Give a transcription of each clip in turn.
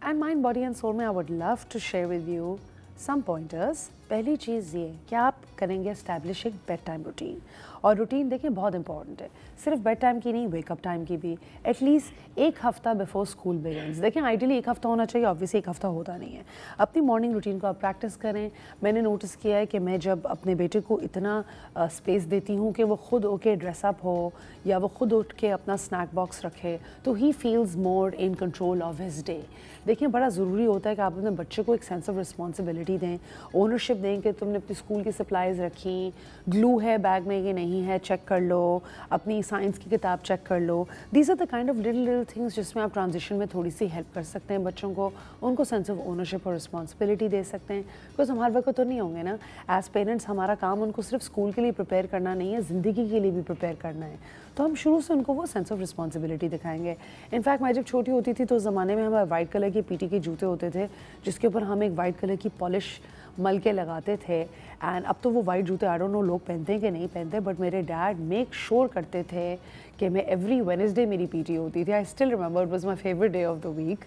And mind body and soul में I would love to share with you some pointers. पहली चीज़ ये कि आप करेंगे एस्टैब्लिश एक बेड टाइम रूटीन, और रूटीन देखें बहुत इंपॉर्टेंट है, सिर्फ बेड टाइम की नहीं, वेकअप टाइम की भी। एटलीस्ट एक हफ्ता बिफोर स्कूल बिगिंस, देखें आइडियली एक हफ्ता होना चाहिए, ऑब्वियसली एक हफ्ता होता नहीं है। अपनी मॉर्निंग रूटीन को आप प्रैक्टिस करें। मैंने नोटिस किया है कि मैं जब अपने बेटे को इतना स्पेस देती हूँ कि वो खुद होके ड्रेसअप हो या वो खुद उठ के अपना स्नैक बॉक्स रखे, तो he feels more in control of his day. देखिए बड़ा ज़रूरी होता है कि आप अपने बच्चे को एक सेंस ऑफ रिस्पॉन्सिबिलिटी दें, ओनरशिप दें कि तुमने अपनी स्कूल की सप्लाईज रखी, ग्लू है बैग में कि नहीं है चेक कर लो, अपनी साइंस की किताब चेक कर लो। These are the kind of little things जिसमें आप ट्रांजिशन में थोड़ी सी हेल्प कर सकते हैं बच्चों को, उनको सेंस ऑफ ओनरशिप और रिस्पॉन्सिबिलिटी दे सकते हैं। बिकॉज हमारे वक्त तो नहीं होंगे ना, एज पेरेंट्स हमारा काम उनको सिर्फ स्कूल के लिए प्रिपेयर करना नहीं है, ज़िंदगी के लिए भी प्रिपेयर करना है। तो हम शुरू से उनको वो सेंस ऑफ रिस्पॉन्सिबिलिटी दिखाएंगे। इनफैक्ट मैं जब छोटी होती थी तो उस ज़माने में हमारे वाइट कलर के पीटी के जूते होते थे जिसके ऊपर हम एक वाइट कलर की पॉलिश मल के लगाते थे। एंड अब तो वो वाइट जूते आई डोंट नो लोग पहनते हैं कि नहीं पहनते, बट मेरे डैड मेक श्योर करते थे कि मैं एवरी वेडनेसडे मेरी पीटी होती थी, I still remember, it was my favourite day of the week,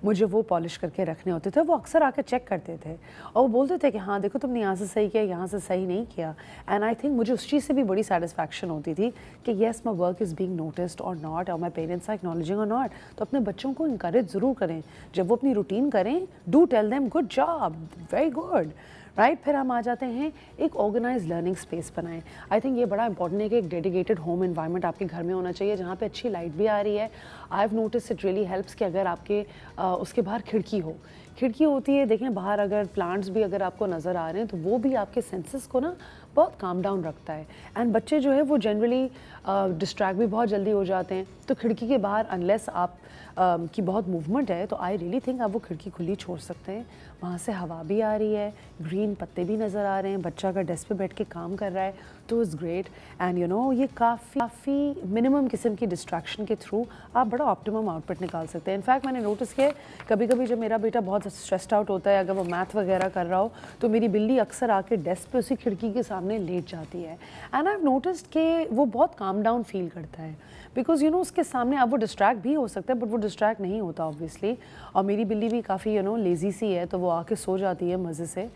मुझे वो पॉलिश करके रखने होते थे। वो अक्सर आकर चेक करते थे और वो बोलते थे कि हाँ देखो तुमने यहाँ से सही किया, यहाँ से सही नहीं किया। एंड आई थिंक मुझे उस चीज़ से भी बड़ी सेटिस्फैक्शन होती थी कि yes my work is being noticed और नॉट, और माई पेरेंट्स आर एक्नॉलेजिंग और नॉट। तो अपने बच्चों को इंकरेज ज़रूर करें, जब वो अपनी रूटीन करें, do tell them good job, very good, right. फिर हम आ जाते हैं एक ऑर्गेनाइज लर्निंग स्पेस बनाएं। आई थिंक ये बड़ा इंपॉर्टेंट है कि एक डेडिकेटेड होम एनवायरनमेंट आपके घर में होना चाहिए जहाँ पे अच्छी लाइट भी आ रही है। I have notice it really helps कि अगर आपके उसके बाहर खिड़की होती है, देखें बाहर अगर प्लांट्स भी अगर आपको नज़र आ रहे हैं तो वो भी आपके सेंसेस को ना बहुत काम डाउन रखता है। एंड बच्चे जो है वो जनरली डिस्ट्रैक्ट भी बहुत जल्दी हो जाते हैं, तो खिड़की के बाहर अनलेस आप की बहुत मूवमेंट है तो आई रियली थिंक आप वो खिड़की खुली छोड़ सकते हैं। वहाँ से हवा भी आ रही है, ग्रीन पत्ते भी नज़र आ रहे हैं, बच्चा अगर डेस्क पे बैठ के काम कर रहा है तो is great. And you know ये काफ़ी मिनिमम किस्म की डिस्ट्रैक्शन के थ्रू आप बड़ा ऑप्टिमम आउटपुट निकाल सकते हैं। इनफैक्ट मैंने नोटिस किया कभी कभी जब मेरा बेटा बहुत स्ट्रेस्ड आउट होता है, अगर वो मैथ वगैरह कर रहा हो, तो मेरी बिल्ली अक्सर आके डेस्क पे उसी खिड़की के सामने लेट जाती है। एंड आई हैव नोटिस्ड कि वो बहुत काम डाउन फील करता है, बिकॉज यू नो उसके सामने अब वो डिस्ट्रैक्ट भी हो सकता है बट वो डिस्ट्रैक्ट नहीं होता ऑब्वियसली। और मेरी बिल्ली भी काफ़ी यू नो लेज़ी सी है, तो वो आके सो जाती है मज़े से,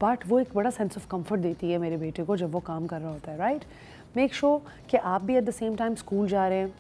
बट वो एक बड़ा सेंस ऑफ कंफर्ट देती है मेरे बेटे को जब वो काम कर रहा होता है, राइट। मेक श्योर कि आप भी at the same time school जा रहे हैं,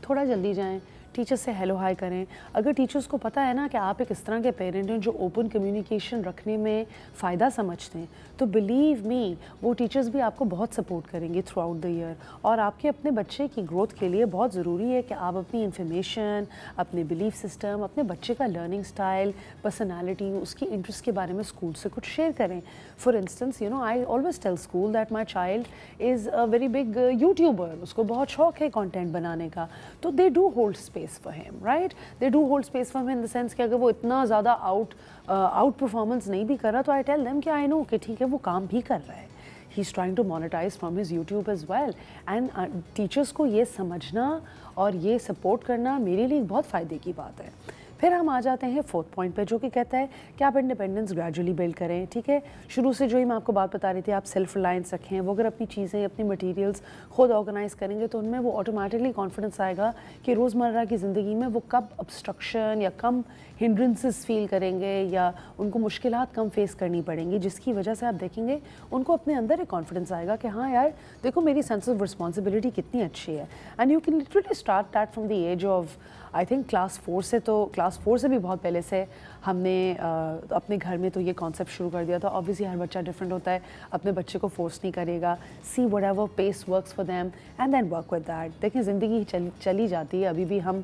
थोड़ा जल्दी जाएं, टीचर्स से हेलो हाय करें। अगर टीचर्स को पता है ना कि आप एक इस तरह के पेरेंट हैं जो ओपन कम्युनिकेशन रखने में फ़ायदा समझते हैं, तो बिलीव मी वो टीचर्स भी आपको बहुत सपोर्ट करेंगे थ्रू आउट द ईयर। और आपके अपने बच्चे की ग्रोथ के लिए बहुत ज़रूरी है कि आप अपनी इन्फॉर्मेशन, अपने बिलीफ सिस्टम, अपने बच्चे का लर्निंग स्टाइल, पर्सनैलिटी, उसकी इंटरेस्ट के बारे में स्कूल से कुछ शेयर करें। For instance you know I always tell school that my child is a very big YouTuber, उसको बहुत शौक है कॉन्टेंट बनाने का, तो they do hold space for him, right? They do hold space for him in the sense कि अगर वो इतना ज़्यादा आउट परफॉर्मेंस नहीं भी कर रहा तो I tell them कि I know कि ठीक है वो काम भी कर रहा है, he's trying to monetize from his YouTube as well, and teachers को ये समझना और ये सपोर्ट करना मेरे लिए बहुत फ़ायदे की बात है। फिर हम आ जाते हैं फोर्थ पॉइंट पे जो कि कहता है कि आप इंडिपेंडेंस ग्रेजुअली बिल्ड करें। ठीक है, शुरू से जो ही मैं आपको बात बता रही थी, आप सेल्फ रिलायंस रखें। वो अगर अपनी चीज़ें, अपनी मटेरियल्स खुद ऑर्गेनाइज करेंगे तो उनमें वो ऑटोमेटिकली कॉन्फिडेंस आएगा कि रोज़मर्रा की ज़िंदगी में वो कब ऑब्स्ट्रक्शन या कम हिंड्रेंसेस फील करेंगे या उनको मुश्किलात कम फेस करनी पड़ेंगी, जिसकी वजह से आप देखेंगे उनको अपने अंदर एक कॉन्फिडेंस आएगा कि हाँ यार देखो मेरी सेंस ऑफ रिस्पॉन्सिबिलिटी कितनी अच्छी है। And you can literally start that from the age of I think class 4 से, तो क्लास 4 से भी बहुत पहले से हमने अपने घर में तो ये कॉन्सेप्ट शुरू कर दिया था। ऑब्वियसली हर बच्चा डिफरेंट होता है, अपने बच्चे को फोर्स नहीं करेगा, see whatever pace works for them and then work with that. देखें ज़िंदगी चली जाती है, अभी भी हम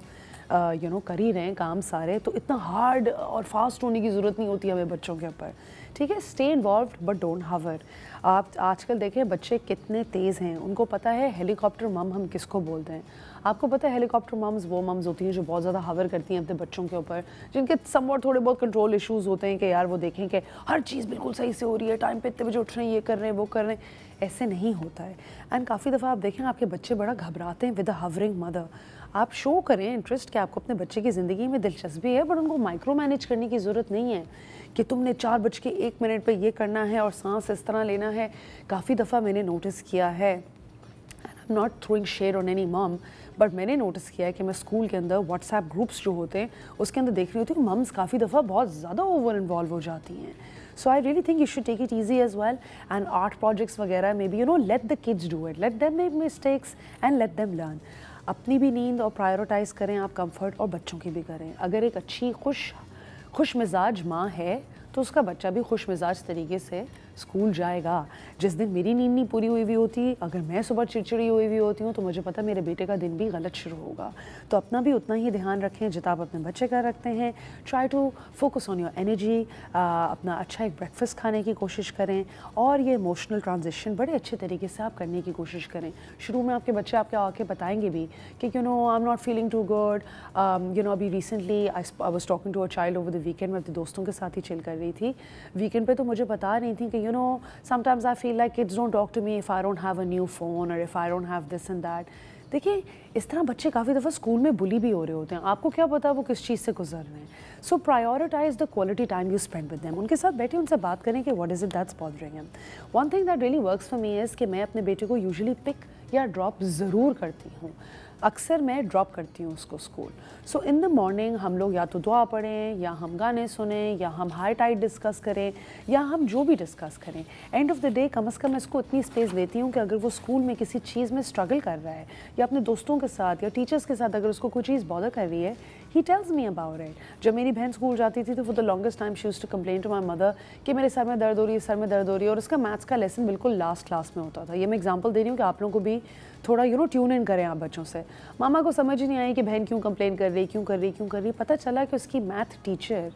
यू नो कर ही रहे हैं काम सारे, तो इतना हार्ड और फास्ट होने की ज़रूरत नहीं होती हमें बच्चों के ऊपर। ठीक है, स्टे इन्वॉल्व्ड बट डोंट हवर। आप आजकल देखें बच्चे कितने तेज़ हैं, उनको पता है हेलीकॉप्टर मम हम किसको बोलते हैं। आपको पता है हेलीकॉप्टर मम्स वो मम्स होती हैं जो बहुत ज़्यादा हवर करती हैं अपने बच्चों के ऊपर, जिनके समवॉट थोड़े बहुत कंट्रोल इश्यूज़ होते हैं कि यार वो देखें कि हर चीज़ बिल्कुल सही से हो रही है, टाइम पे इतने बजे उठ रहे हैं, ये कर रहे हैं, वो कर रहे हैं। ऐसे नहीं होता है। एंड काफ़ी दफ़ा आप देखें आपके बच्चे बड़ा घबराते हैं विद अ हवरिंग मदर। आप शो करें इंटरेस्ट कि आपको अपने बच्चे की ज़िंदगी में दिलचस्पी है, बट उनको माइक्रो मैनेज करने की ज़रूरत नहीं है कि तुमने 4:01 पे ये करना है और सांस इस तरह लेना है। काफ़ी दफ़ा मैंने नोटिस किया है, not throwing shade on any mom, but मैंने नोटिस किया है कि मैं स्कूल के अंदर व्हाट्सएप ग्रुप्स जो होते हैं उसके अंदर देख रही होती हूँ मम्स काफ़ी दफ़ा बहुत ज़्यादा ओवर इन्वॉल्व हो जाती हैं. So I really think you should take it easy as well, and art projects वगैरह maybe let the kids do it, let them make mistakes and let them learn. अपनी भी नींद और प्रायोरिटाइज़ करें आप कंफर्ट, और बच्चों की भी करें. अगर एक अच्छी खुश मिजाज माँ है तो उसका बच्चा भी खुश मिजाज तरीके से स्कूल जाएगा. जिस दिन मेरी नींद नहीं पूरी हुई होती, अगर मैं सुबह चिड़चिड़ी हुई होती हूँ तो मुझे पता मेरे बेटे का दिन भी गलत शुरू होगा. तो अपना भी उतना ही ध्यान रखें जितना आप अपने बच्चे का रखते हैं. Try to focus on your energy. अपना अच्छा एक ब्रेकफास्ट खाने की कोशिश करें, और ये इमोशनल ट्रांजिशन बड़े अच्छे तरीके से आप करने की कोशिश करें. शुरू में आपके बच्चे आपके आके बताएंगे भी कि I am not feeling too good. अभी recently I was talking to a child over the weekend. मैं अपने दोस्तों के साथ ही चिल कर रही थी वीकेंड पे, तो मुझे बता रही थी कि sometimes I feel like kids don't talk to me if I don't have a new phone or if I don't have this and that. देखिए, इस तरह बच्चे काफ़ी दफ़ा स्कूल में बुली भी हो रहे होते हैं. आपको क्या पता वो किस चीज़ से गुजर रहे हैं. So prioritise the quality time you spend with them. उनके साथ बैठे उनसे बात करें कि what is it that's bothering him. One thing that really works for me is कि मैं अपने बेटे को यूजुअली पिक या ड्रॉप ज़रूर करती हूँ. अक्सर मैं ड्रॉप करती हूँ उसको school. So in the morning हम लोग या तो दुआ पढ़ें, या हम गाने सुनें, या हम हाई टाइड डिस्कस करें, या हम जो भी डिस्कस करें. एंड ऑफ द डे कम से कम इसको इतनी स्पेस देती हूँ कि अगर वो स्कूल में किसी चीज़ में स्ट्रगल कर रहा है, या अपने दोस्तों के साथ या टीचर्स के साथ अगर उसको कोई चीज़ बॉदर कर रही है, he tells me about it. जब मेरी बहन स्कूल जाती थी तो for the longest time she used to complain to my mother कि मेरे सर में दर्द हो रही है, सर में दर्द हो रही है. और उसका मैथ्स का लेसन बिल्कुल लास्ट क्लास में होता था. ये मैं एग्जाम्पल दे रही हूँ कि आप लोगों को भी थोड़ा ट्यून इन करें आप बच्चों से. मामा को समझ ही नहीं आई कि बहन क्यों कंप्लेन कर रही, क्यों कर रही. पता चला कि उसकी मैथ टीचर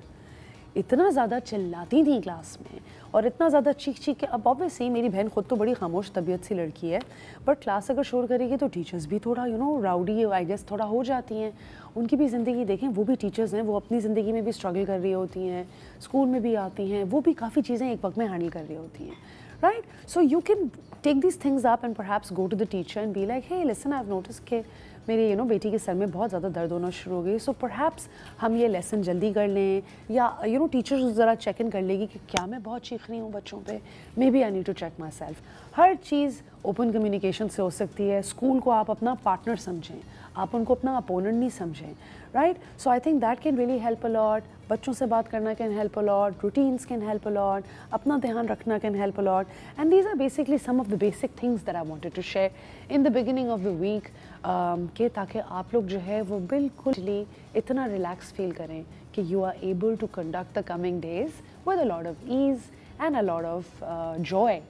इतना ज़्यादा चिल्लाती थी क्लास में, और इतना ज़्यादा चीख के. अब ऑब्वियसली मेरी बहन खुद तो बड़ी खामोश तबीयत सी लड़की है, बट क्लास अगर शोर करेगी तो टीचर्स भी थोड़ा राउडी आई गेस थोड़ा हो जाती हैं. उनकी भी ज़िंदगी देखें, वो भी टीचर्स हैं, वो अपनी ज़िंदगी में भी स्ट्रगल कर रही होती हैं, स्कूल में भी आती हैं, वो भी काफ़ी चीज़ें एक वक्त में हैंडल कर रही होती हैं. Right? So you can take these things up and perhaps go to the teacher and be like, hey, listen, I've noticed कि मेरे बेटी के सर में बहुत ज़्यादा दर्द होना शुरू हो गई. सो परहैप्स हम ये लेसन जल्दी कर लें, या टीचर ज़रा चेक इन कर लेगी कि क्या मैं बहुत चीख रही हूँ बच्चों पे. Maybe I need to check myself. हर चीज़ ओपन कम्युनिकेशन से हो सकती है. स्कूल को आप अपना पार्टनर समझें, आप उनको अपना अपोनेंट नहीं समझें. Right? So I think that can really help a lot. बच्चों से बात करना can help a lot. Routines can help a lot. अपना ध्यान रखना can help a lot. And these are basically some of the basic things that I wanted to share in the beginning of the week, के ताकि आप लोग जो है वो बिल्कुल इतना रिलैक्स फील करें कि you are able to conduct the coming days with a lot of ease and a lot of Joy.